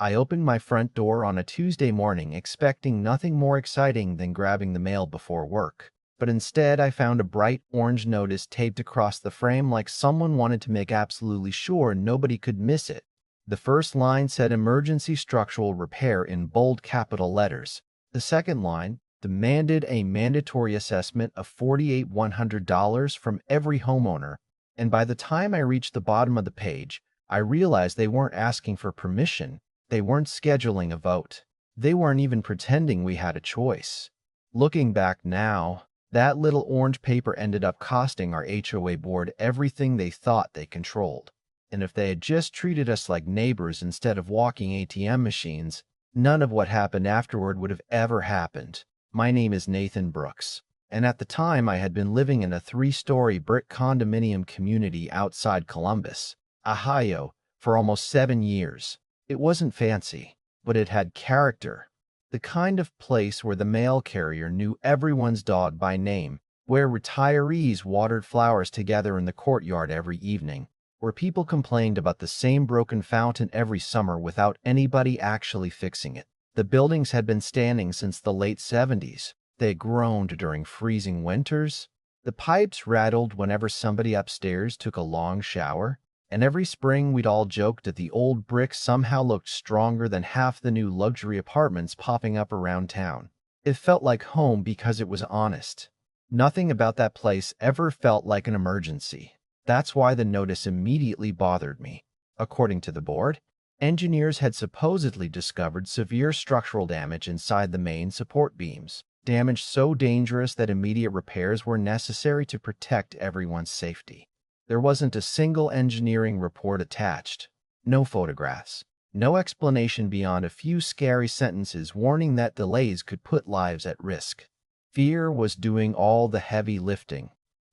I opened my front door on a Tuesday morning expecting nothing more exciting than grabbing the mail before work. But instead, I found a bright orange notice taped across the frame like someone wanted to make absolutely sure nobody could miss it. The first line said emergency structural repair in bold capital letters. The second line demanded a mandatory assessment of $4,100 from every homeowner. And by the time I reached the bottom of the page, I realized they weren't asking for permission. They weren't scheduling a vote. They weren't even pretending we had a choice. Looking back now, that little orange paper ended up costing our HOA board everything they thought they controlled. And if they had just treated us like neighbors instead of walking ATM machines, none of what happened afterward would have ever happened. My name is Nathan Brooks, and at the time I had been living in a 3-story brick condominium community outside Columbus, Ohio, for almost 7 years. It wasn't fancy, but it had character. The kind of place where the mail carrier knew everyone's dog by name, where retirees watered flowers together in the courtyard every evening, where people complained about the same broken fountain every summer without anybody actually fixing it. The buildings had been standing since the late 70s. They groaned during freezing winters. The pipes rattled whenever somebody upstairs took a long shower. And every spring we'd all joked that the old brick somehow looked stronger than half the new luxury apartments popping up around town. It felt like home because it was honest. Nothing about that place ever felt like an emergency. That's why the notice immediately bothered me. According to the board, engineers had supposedly discovered severe structural damage inside the main support beams, damage so dangerous that immediate repairs were necessary to protect everyone's safety. There wasn't a single engineering report attached, no photographs, no explanation beyond a few scary sentences warning that delays could put lives at risk. Fear was doing all the heavy lifting.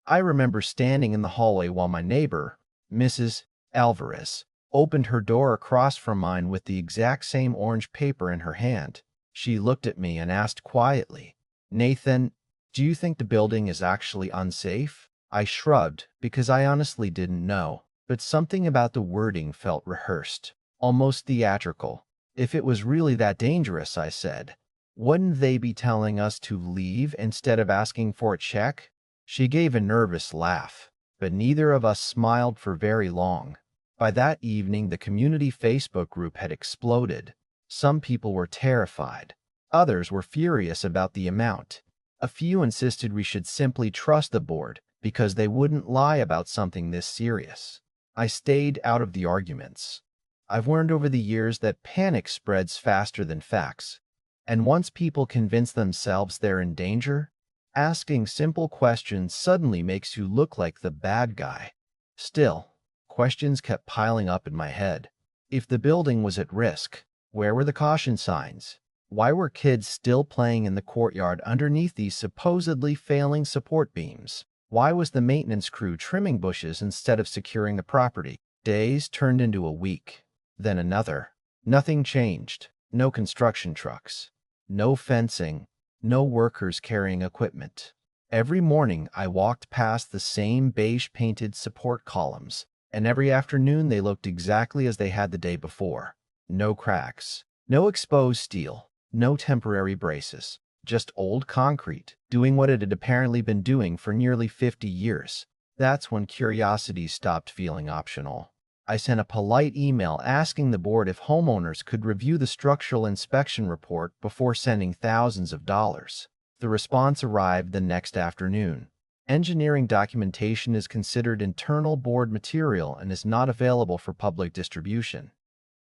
I remember standing in the hallway while my neighbor, Mrs. Alvarez, opened her door across from mine with the exact same orange paper in her hand. She looked at me and asked quietly, "Nathan, do you think the building is actually unsafe?" I shrugged because I honestly didn't know, but something about the wording felt rehearsed, almost theatrical. If it was really that dangerous, I said, wouldn't they be telling us to leave instead of asking for a check? She gave a nervous laugh, but neither of us smiled for very long. By that evening, the community Facebook group had exploded. Some people were terrified. Others were furious about the amount. A few insisted we should simply trust the board because they wouldn't lie about something this serious. I stayed out of the arguments. I've learned over the years that panic spreads faster than facts. And once people convince themselves they're in danger, asking simple questions suddenly makes you look like the bad guy. Still, questions kept piling up in my head. If the building was at risk, where were the caution signs? Why were kids still playing in the courtyard underneath these supposedly failing support beams? Why was the maintenance crew trimming bushes instead of securing the property? Days turned into a week, then another. Nothing changed. No construction trucks, no fencing, no workers carrying equipment. Every morning I walked past the same beige-painted support columns, and every afternoon they looked exactly as they had the day before. No cracks, no exposed steel, no temporary braces. Just old concrete, doing what it had apparently been doing for nearly 50 years. That's when curiosity stopped feeling optional. I sent a polite email asking the board if homeowners could review the structural inspection report before sending thousands of dollars. The response arrived the next afternoon. Engineering documentation is considered internal board material and is not available for public distribution.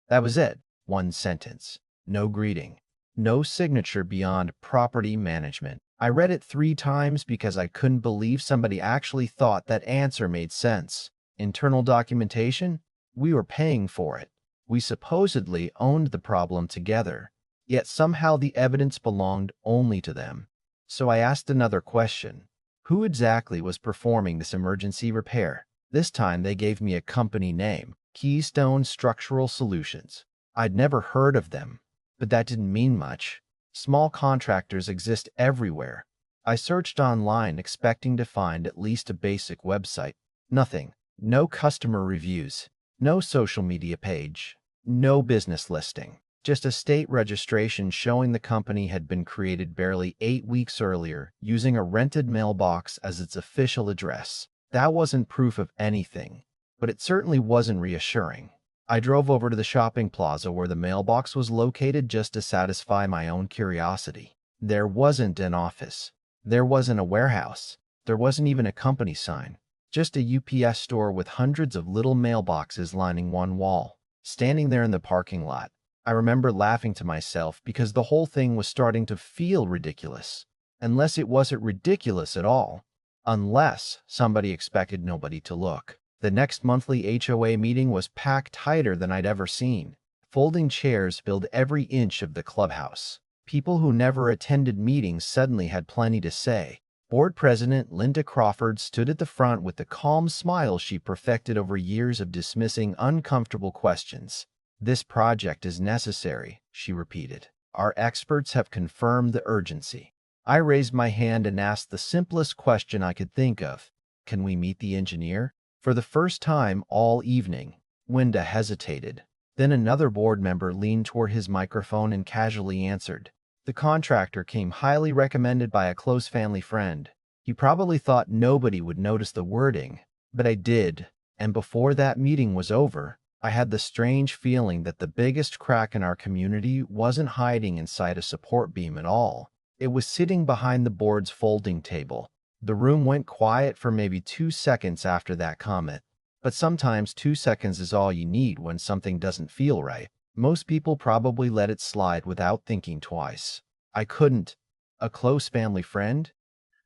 That was it. One sentence. No greeting. No signature beyond property management. I read it 3 times because I couldn't believe somebody actually thought that answer made sense. Internal documentation? We were paying for it. We supposedly owned the problem together, yet somehow the evidence belonged only to them. So I asked another question. Who exactly was performing this emergency repair? This time they gave me a company name, Keystone Structural Solutions. I'd never heard of them, but that didn't mean much. Small contractors exist everywhere. I searched online expecting to find at least a basic website. Nothing. No customer reviews. No social media page. No business listing. Just a state registration showing the company had been created barely 8 weeks earlier, using a rented mailbox as its official address. That wasn't proof of anything, but it certainly wasn't reassuring. I drove over to the shopping plaza where the mailbox was located just to satisfy my own curiosity. There wasn't an office. There wasn't a warehouse. There wasn't even a company sign. Just a UPS store with hundreds of little mailboxes lining one wall. Standing there in the parking lot, I remember laughing to myself because the whole thing was starting to feel ridiculous. Unless it wasn't ridiculous at all. Unless somebody expected nobody to look. The next monthly HOA meeting was packed tighter than I'd ever seen. Folding chairs filled every inch of the clubhouse. People who never attended meetings suddenly had plenty to say. Board President Linda Crawford stood at the front with the calm smile she perfected over years of dismissing uncomfortable questions. "This project is necessary," she repeated. "Our experts have confirmed the urgency." I raised my hand and asked the simplest question I could think of. "Can we meet the engineer?" For the first time all evening, Linda hesitated. Then another board member leaned toward his microphone and casually answered. The contractor came highly recommended by a close family friend. He probably thought nobody would notice the wording, but I did, and before that meeting was over, I had the strange feeling that the biggest crack in our community wasn't hiding inside a support beam at all. It was sitting behind the board's folding table. The room went quiet for maybe 2 seconds after that comment. But sometimes 2 seconds is all you need when something doesn't feel right. Most people probably let it slide without thinking twice. I couldn't. A close family friend?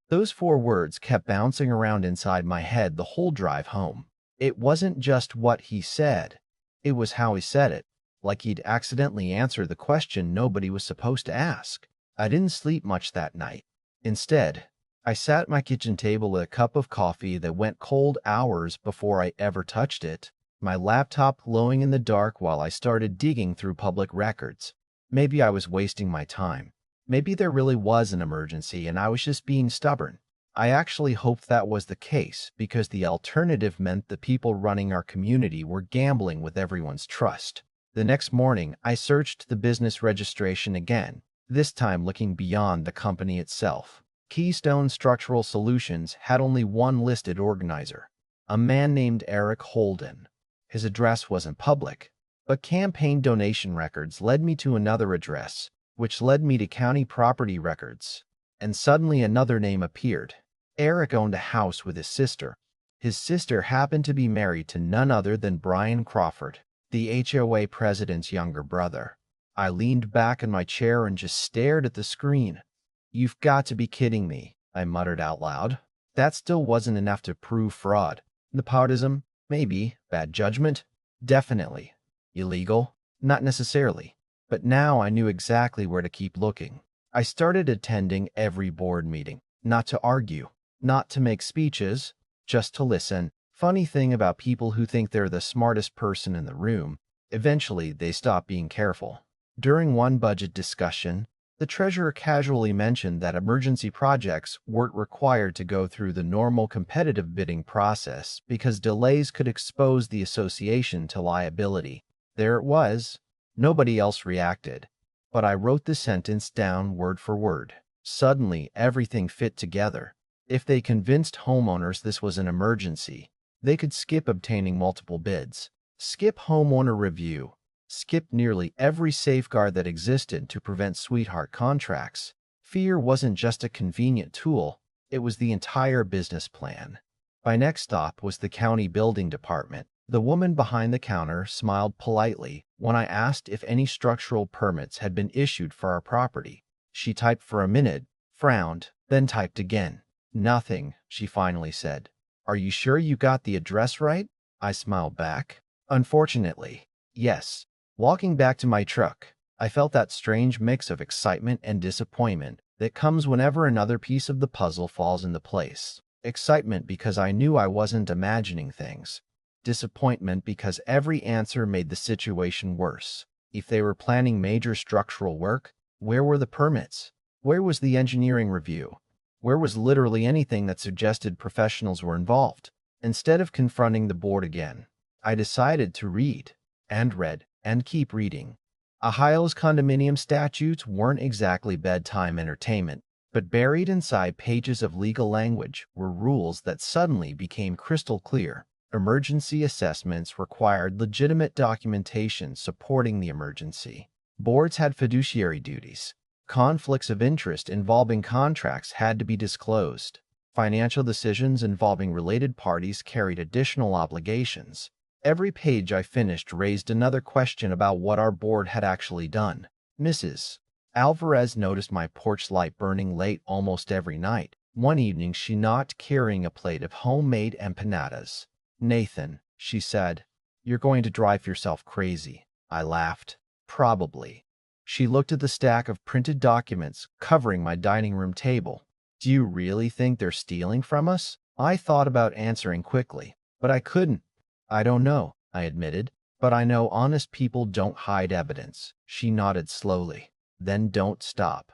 Those 4 words kept bouncing around inside my head the whole drive home. It wasn't just what he said. It was how he said it, like he'd accidentally answered the question nobody was supposed to ask. I didn't sleep much that night. Instead, I sat at my kitchen table with a cup of coffee that went cold hours before I ever touched it, my laptop glowing in the dark while I started digging through public records. Maybe I was wasting my time. Maybe there really was an emergency and I was just being stubborn. I actually hoped that was the case because the alternative meant the people running our community were gambling with everyone's trust. The next morning, I searched the business registration again, this time looking beyond the company itself. Keystone Structural Solutions had only one listed organizer, a man named Eric Holden. His address wasn't public, but campaign donation records led me to another address, which led me to county property records. And suddenly another name appeared. Eric owned a house with his sister. His sister happened to be married to none other than Brian Crawford, the HOA president's younger brother. I leaned back in my chair and just stared at the screen. "You've got to be kidding me," I muttered out loud. That still wasn't enough to prove fraud. Nepotism? Maybe. Bad judgment? Definitely. Illegal? Not necessarily. But now I knew exactly where to keep looking. I started attending every board meeting. Not to argue. Not to make speeches. Just to listen. Funny thing about people who think they're the smartest person in the room, eventually they stop being careful. During one budget discussion, the treasurer casually mentioned that emergency projects weren't required to go through the normal competitive bidding process because delays could expose the association to liability. There it was. Nobody else reacted. But I wrote the sentence down word for word. Suddenly, everything fit together. If they convinced homeowners this was an emergency, they could skip obtaining multiple bids, skip homeowner review, skip nearly every safeguard that existed to prevent sweetheart contracts. Fear wasn't just a convenient tool, it was the entire business plan. My next stop was the county building department. The woman behind the counter smiled politely when I asked if any structural permits had been issued for our property. She typed for a minute, frowned, then typed again. "Nothing," she finally said. "Are you sure you got the address right?" I smiled back. "Unfortunately, yes." Walking back to my truck, I felt that strange mix of excitement and disappointment that comes whenever another piece of the puzzle falls into place. Excitement because I knew I wasn't imagining things. Disappointment because every answer made the situation worse. If they were planning major structural work, where were the permits? Where was the engineering review? Where was literally anything that suggested professionals were involved? Instead of confronting the board again, I decided to read, and read, and keep reading. Ohio's condominium statutes weren't exactly bedtime entertainment, but buried inside pages of legal language were rules that suddenly became crystal clear. Emergency assessments required legitimate documentation supporting the emergency. Boards had fiduciary duties. Conflicts of interest involving contracts had to be disclosed. Financial decisions involving related parties carried additional obligations. Every page I finished raised another question about what our board had actually done. Mrs. Alvarez noticed my porch light burning late almost every night. One evening, she knocked carrying a plate of homemade empanadas. "Nathan," she said, "you're going to drive yourself crazy." I laughed. "Probably." She looked at the stack of printed documents covering my dining room table. "Do you really think they're stealing from us?" I thought about answering quickly, but I couldn't. "I don't know," I admitted, "but I know honest people don't hide evidence." She nodded slowly. "Then don't stop."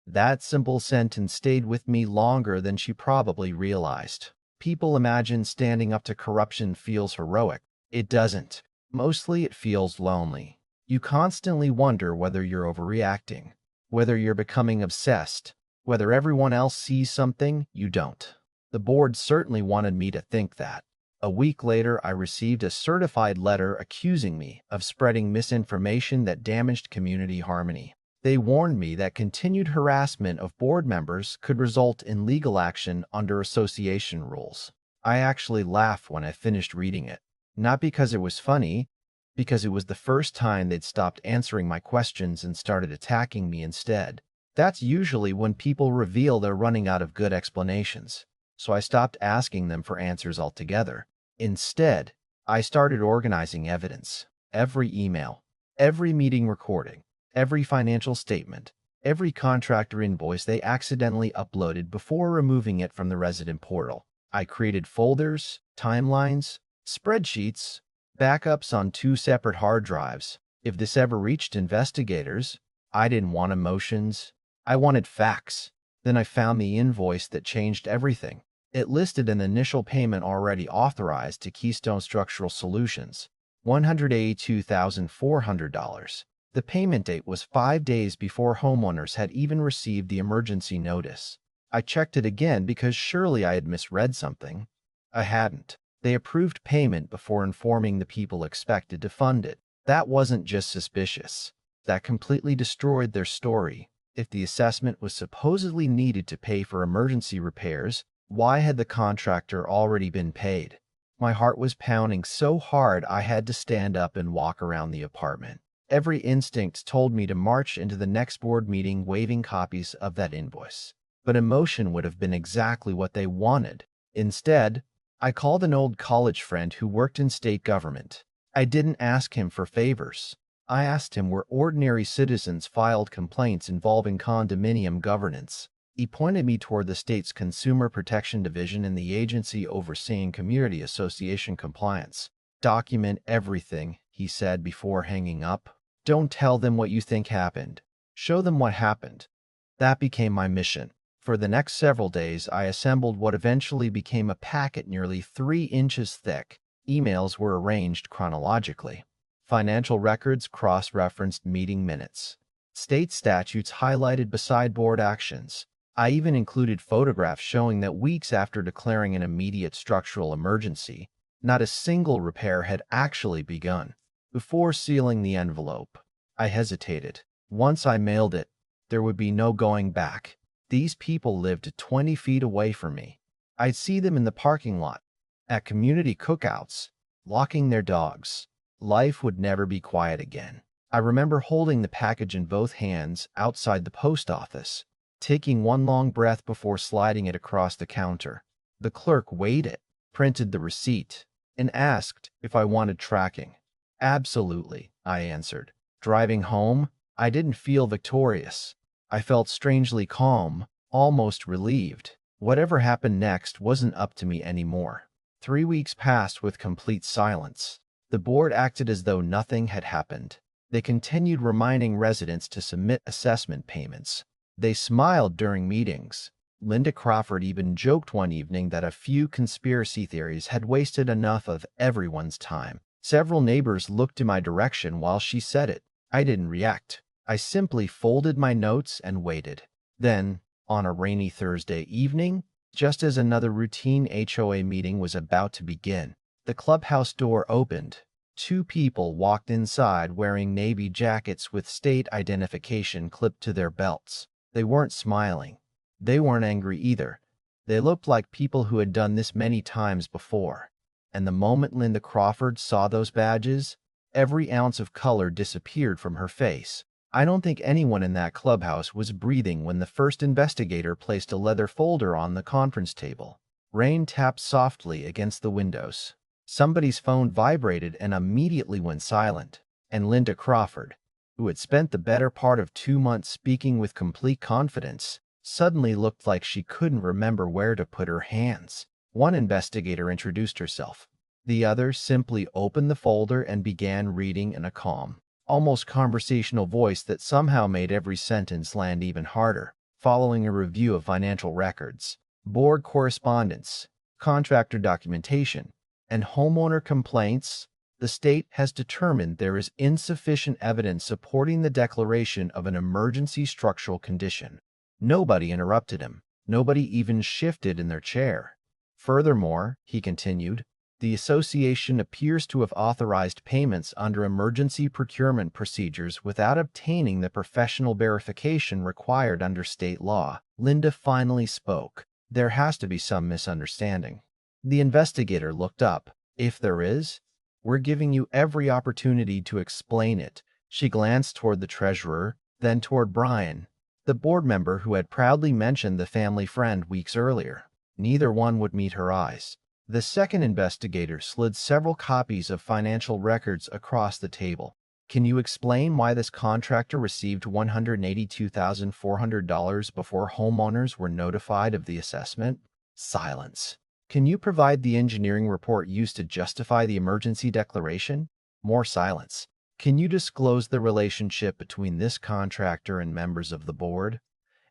That simple sentence stayed with me longer than she probably realized. People imagine standing up to corruption feels heroic. It doesn't. Mostly it feels lonely. You constantly wonder whether you're overreacting, whether you're becoming obsessed, whether everyone else sees something you don't. The board certainly wanted me to think that. A week later, I received a certified letter accusing me of spreading misinformation that damaged community harmony. They warned me that continued harassment of board members could result in legal action under association rules. I actually laughed when I finished reading it, not because it was funny, because it was the first time they'd stopped answering my questions and started attacking me instead. That's usually when people reveal they're running out of good explanations, so I stopped asking them for answers altogether. Instead, I started organizing evidence. Every email, every meeting recording, every financial statement, every contractor invoice they accidentally uploaded before removing it from the resident portal. I created folders, timelines, spreadsheets, backups on 2 separate hard drives. If this ever reached investigators, I didn't want emotions. I wanted facts. Then I found the invoice that changed everything. It listed an initial payment already authorized to Keystone Structural Solutions, $182,400. The payment date was 5 days before homeowners had even received the emergency notice. I checked it again because surely I had misread something. I hadn't. They approved payment before informing the people expected to fund it. That wasn't just suspicious. That completely destroyed their story. If the assessment was supposedly needed to pay for emergency repairs, why had the contractor already been paid? My heart was pounding so hard I had to stand up and walk around the apartment. Every instinct told me to march into the next board meeting waving copies of that invoice. But emotion would have been exactly what they wanted. Instead, I called an old college friend who worked in state government. I didn't ask him for favors. I asked him where ordinary citizens filed complaints involving condominium governance. He pointed me toward the state's Consumer Protection Division and the agency overseeing community association compliance. "Document everything," he said before hanging up. "Don't tell them what you think happened. Show them what happened." That became my mission. For the next several days, I assembled what eventually became a packet nearly 3 inches thick. Emails were arranged chronologically. Financial records cross-referenced meeting minutes. State statutes highlighted beside board actions. I even included photographs showing that weeks after declaring an immediate structural emergency, not a single repair had actually begun. Before sealing the envelope, I hesitated. Once I mailed it, there would be no going back. These people lived 20 feet away from me. I'd see them in the parking lot, at community cookouts, walking their dogs. Life would never be quiet again. I remember holding the package in both hands outside the post office, taking one long breath before sliding it across the counter. The clerk weighed it, printed the receipt, and asked if I wanted tracking. "Absolutely," I answered. Driving home, I didn't feel victorious. I felt strangely calm, almost relieved. Whatever happened next wasn't up to me anymore. 3 weeks passed with complete silence. The board acted as though nothing had happened. They continued reminding residents to submit assessment payments. They smiled during meetings. Linda Crawford even joked one evening that a few conspiracy theories had wasted enough of everyone's time. Several neighbors looked in my direction while she said it. I didn't react. I simply folded my notes and waited. Then, on a rainy Thursday evening, just as another routine HOA meeting was about to begin, the clubhouse door opened. Two people walked inside wearing navy jackets with state identification clipped to their belts. They weren't smiling. They weren't angry either. They looked like people who had done this many times before. And the moment Linda Crawford saw those badges, every ounce of color disappeared from her face. I don't think anyone in that clubhouse was breathing when the first investigator placed a leather folder on the conference table. Rain tapped softly against the windows. Somebody's phone vibrated and immediately went silent, and Linda Crawford, who had spent the better part of 2 months speaking with complete confidence, suddenly looked like she couldn't remember where to put her hands. One investigator introduced herself. The other simply opened the folder and began reading in a calm, almost conversational voice that somehow made every sentence land even harder. Following a review of financial records, board correspondence, contractor documentation, and homeowner complaints, the state has determined there is insufficient evidence supporting the declaration of an emergency structural condition. Nobody interrupted him. Nobody even shifted in their chair. Furthermore, he continued, the association appears to have authorized payments under emergency procurement procedures without obtaining the professional verification required under state law. Linda finally spoke. There has to be some misunderstanding. The investigator looked up. If there is, we're giving you every opportunity to explain it. She glanced toward the treasurer, then toward Brian, the board member who had proudly mentioned the family friend weeks earlier. Neither one would meet her eyes. The second investigator slid several copies of financial records across the table. Can you explain why this contractor received $182,400 before homeowners were notified of the assessment? Silence. Can you provide the engineering report used to justify the emergency declaration? More silence. Can you disclose the relationship between this contractor and members of the board?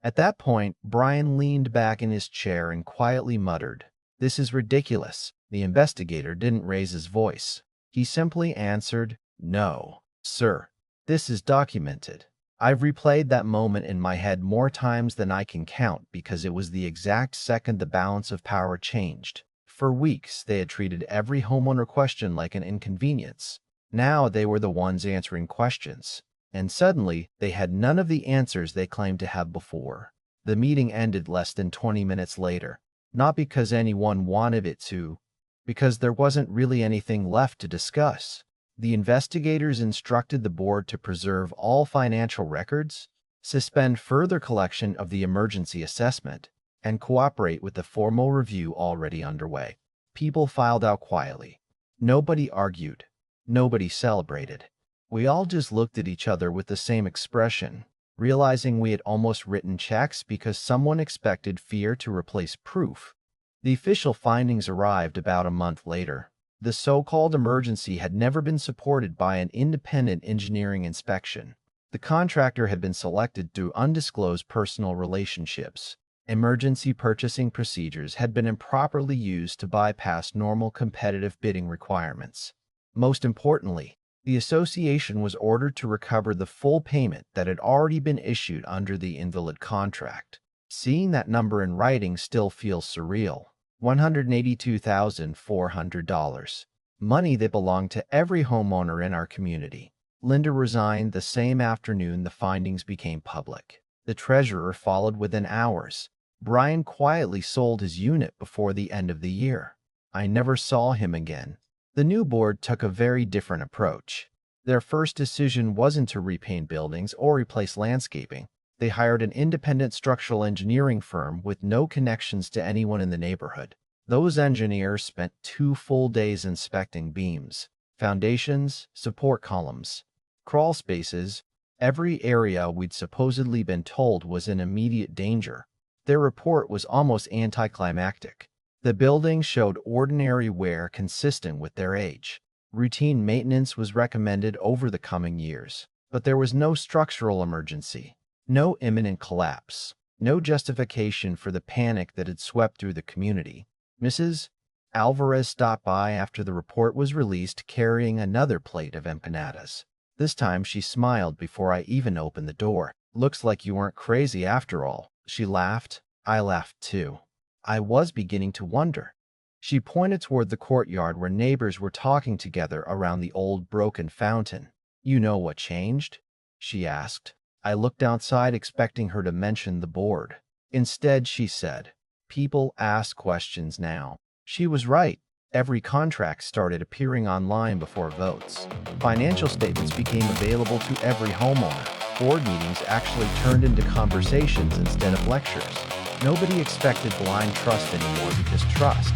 At that point, Brian leaned back in his chair and quietly muttered, "This is ridiculous." The investigator didn't raise his voice. He simply answered, "No, sir. This is documented. I've replayed that moment in my head more times than I can count because it was the exact second the balance of power changed. For weeks, they had treated every homeowner question like an inconvenience. Now they were the ones answering questions. And suddenly, they had none of the answers they claimed to have before. The meeting ended less than 20 minutes later. Not because anyone wanted it to, because there wasn't really anything left to discuss. The investigators instructed the board to preserve all financial records, suspend further collection of the emergency assessment, and cooperate with the formal review already underway. People filed out quietly. Nobody argued. Nobody celebrated. We all just looked at each other with the same expression, realizing we had almost written checks because someone expected fear to replace proof. The official findings arrived about a month later. The so-called emergency had never been supported by an independent engineering inspection. The contractor had been selected through undisclosed personal relationships. Emergency purchasing procedures had been improperly used to bypass normal competitive bidding requirements. Most importantly, the association was ordered to recover the full payment that had already been issued under the invalid contract. Seeing that number in writing still feels surreal. $182,400. Money that belonged to every homeowner in our community. Linda resigned the same afternoon the findings became public. The treasurer followed within hours. Brian quietly sold his unit before the end of the year. I never saw him again. The new board took a very different approach. Their first decision wasn't to repaint buildings or replace landscaping. They hired an independent structural engineering firm with no connections to anyone in the neighborhood. Those engineers spent 2 full days inspecting beams, foundations, support columns, crawl spaces, every area we'd supposedly been told was in immediate danger. Their report was almost anticlimactic. The building showed ordinary wear consistent with their age. Routine maintenance was recommended over the coming years, but there was no structural emergency, no imminent collapse, no justification for the panic that had swept through the community. Mrs. Alvarez stopped by after the report was released carrying another plate of empanadas. This time she smiled before I even opened the door. "Looks like you weren't crazy after all." She laughed. I laughed too. I was beginning to wonder. She pointed toward the courtyard where neighbors were talking together around the old broken fountain. "You know what changed?" she asked. I looked outside expecting her to mention the board. Instead, she said, "People ask questions now." She was right. Every contract started appearing online before votes. Financial statements became available to every homeowner. Board meetings actually turned into conversations instead of lectures. Nobody expected blind trust anymore because trust,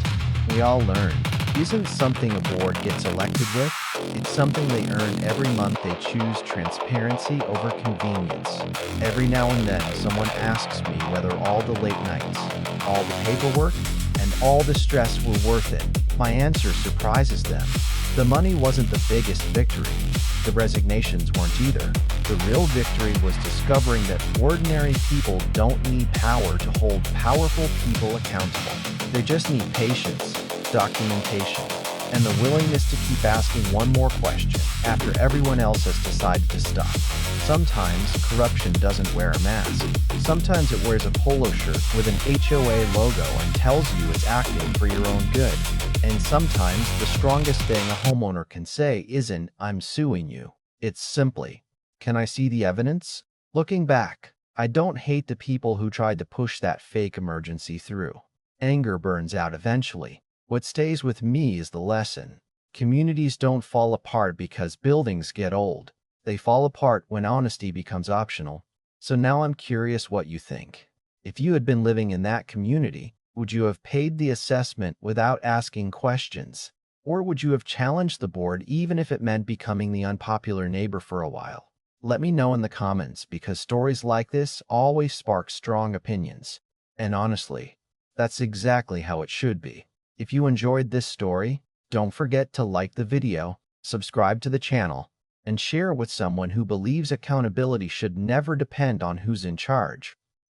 we all learned, isn't something a board gets elected with. It's something they earn every month. They choose transparency over convenience. Every now and then, someone asks me whether all the late nights, all the paperwork, and all the stress were worth it. My answer surprises them. The money wasn't the biggest victory. The resignations weren't either. The real victory was discovering that ordinary people don't need power to hold powerful people accountable. They just need patience, documentation, and the willingness to keep asking one more question after everyone else has decided to stop. Sometimes corruption doesn't wear a mask. Sometimes it wears a polo shirt with an HOA logo and tells you it's acting for your own good. And sometimes the strongest thing a homeowner can say isn't, "I'm suing you." It's simply, "Can I see the evidence?" Looking back, I don't hate the people who tried to push that fake emergency through. Anger burns out eventually. What stays with me is the lesson. Communities don't fall apart because buildings get old. They fall apart when honesty becomes optional. So now I'm curious what you think. If you had been living in that community, would you have paid the assessment without asking questions? Or would you have challenged the board even if it meant becoming the unpopular neighbor for a while? Let me know in the comments, because stories like this always spark strong opinions. And honestly, that's exactly how it should be. If you enjoyed this story, don't forget to like the video, subscribe to the channel, and share with someone who believes accountability should never depend on who's in charge.